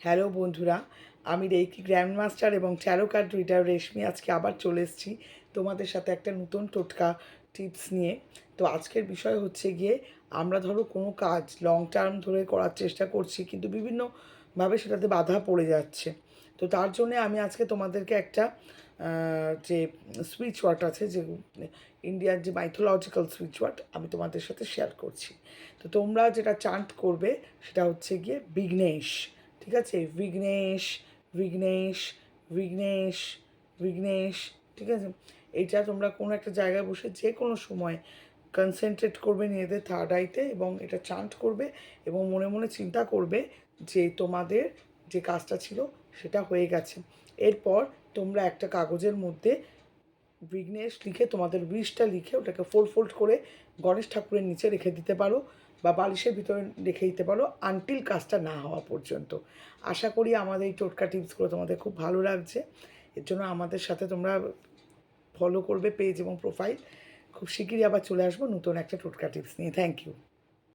Hello বন্ধুরা, আমি reiki grand master এবং ট্যারো কার্ড রিডার রেশমি আজকে আবার চলে এসেছি তোমাদের সাথে একটা নতুন টোটকা টিপস নিয়ে। তো আজকের বিষয় হচ্ছে গিয়ে আমরা ধরো কোনো কাজ লং টার্ম ধরে করার চেষ্টা করছি, কিন্তু বিভিন্নভাবে সেটাতে বাধা পড়ে যাচ্ছে। তো তার জন্যে আমি আজকে তোমাদেরকে একটা যে সুইচ ওয়ার্ড আছে, যে ইন্ডিয়ার যে মাইথোলজিক্যাল সুইচ ওয়ার্ড, আমি তোমাদের সাথে শেয়ার করছি। তো তোমরা যেটা চান্ট করবে সেটা হচ্ছে গিয়ে বিঘ্নেশ। ঠিক আছে, বিঘ্নেশ, বিঘ্নেশ, বিঘ্নেশ, বিঘ্নেশ। ঠিক আছে, এইটা তোমরা কোনো একটা জায়গায় বসে যে কোনো সময় কনসেন্ট্রেট করবে নিজেদের থার্ড আইতে, এবং এটা চান্ট করবে এবং মনে মনে চিন্তা করবে যে তোমাদের যে কাজটা ছিল সেটা হয়ে গেছে। এরপর তোমরা একটা কাগজের মধ্যে বিঘ্নেশ লিখে, তোমাদের উইশটা লিখে ওটাকে ফোল্ড করে গণেশ ঠাকুরের নিচে রেখে দিতে পারো, বা বালিশের ভিতরে রেখে দিতে পারো আনটিল কাজটা না হওয়া পর্যন্ত। আশা করি আমাদের এই টোটকা টিপসগুলো তোমাদের খুব ভালো লাগছে। এর জন্য আমাদের সাথে তোমরা ফলো করবে পেজ এবং প্রোফাইল। খুব শিগগিরই আবার চলে আসবো নতুন একটা টোটকা টিপস নিয়ে। Thank you.